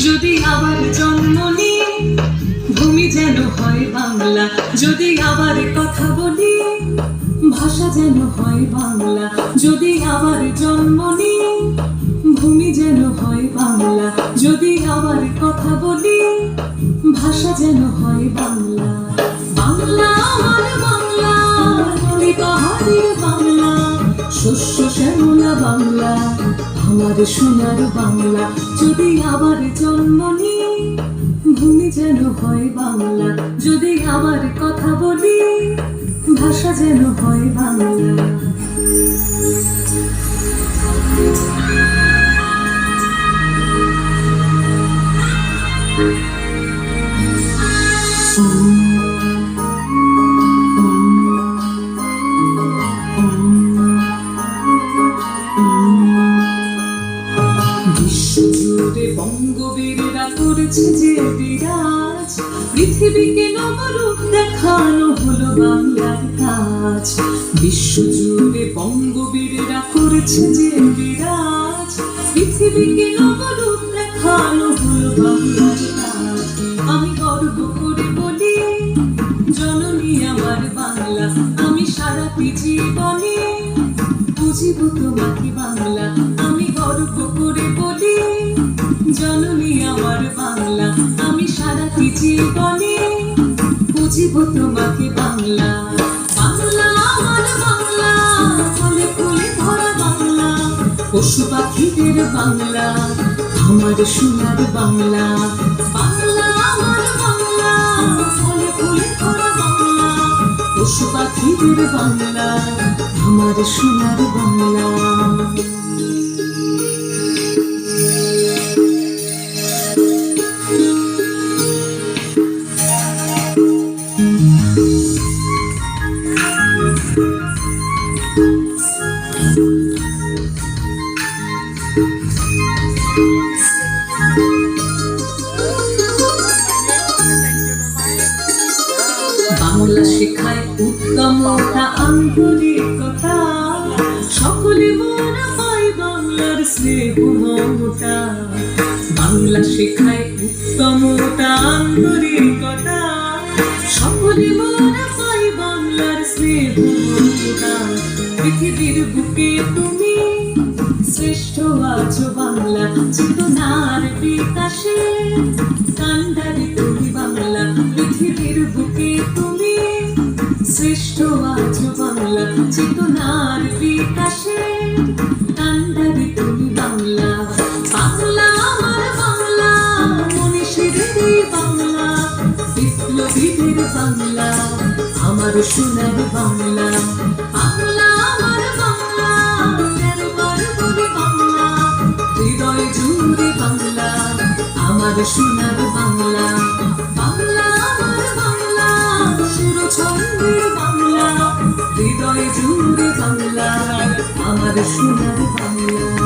যদি আবার জন্ম নিই ভূমি যেন হয় বাংলা, যদি আবার কথা বলি ভাষা যেন হয় বাংলা, যদি আবার জন্ম নিই ভূমি যেন হয় বাংলা, যদি আবার কথা বলি ভাষা যেন হয় বাংলা। বাংলা আমার বাংলা, নদী পাহাড়ের বাংলা, শস্য শ্যামলা বাংলা, আমার সোনার বাংলা। যদি আবার জন্ম নিই ভূমি যেন হয় বাংলা, যদি আবার কথা বলি ভাষা যেন হয় বাংলা। বিশ্বজুড়ে বঙ্গবীরেরা করেছে যে বিরাজ, পৃথিবীকে নবরূপ দেখানো হলো বাংলার কাজ। বিশ্বজুড়ে বঙ্গবীরেরা করেছে যে বিরাজ, পৃথিবীকে নবরূপ দেখানো হলো বাংলার কাজ। আমি গর্ব করে বলি জননী আমার বাংলা, আমি সারাটি জীবনে বুঝিব তোমাকে বাংলা। আমি গর্ব করে বলি জননী আমার বাংলা, আমি সারাটি জীবনে বুঝিব তোমাকে বাংলা। বাংলা আমার বাংলা, ফলে ফুলে ভরা বাংলা, পশু পাখিদের বাংলা, আমার সোনার বাংলা। বাংলা আমার বাংলা, ফলে ফুলে ভরা বাংলা, পশু পাখিদের বাংলা, আমার সোনার বাংলা। বাংলা শেখায় উত্তমতা আন্তরিকতা, সকলে মনে হয় বাংলার স্নেহ মমতা। বাংলা শেখায় উত্তমতা আন্তরিকতা, সকলে মনে হয় বাংলার স্নেহ মমতা। পৃথিবীর বুকে তুমি শ্রেষ্ঠ আছো বাংলা, চেতনার বিকাশে কান্ডারি তুমি বাংলা। পৃথিবীর বুকে তুমি শ্রেষ্ঠ আছো বাংলা, চেতনার বিকাশে কান্ডারি তুমি বাংলা। বাংলা আমার বাংলা, মনীষীদের বাংলা, বিপ্লবীদের বাংলা, আমার সোনার বাংলা। বাংলা আমার বাংলা, বাংলা, হৃদয় জুড়ে বাংলা, আমার সোনার বাংলা। বাংলা আমার বাংলা, সুর ছন্দের বাংলা, হৃদয় জুড়ে বাংলা, আমার সোনার বাংলা।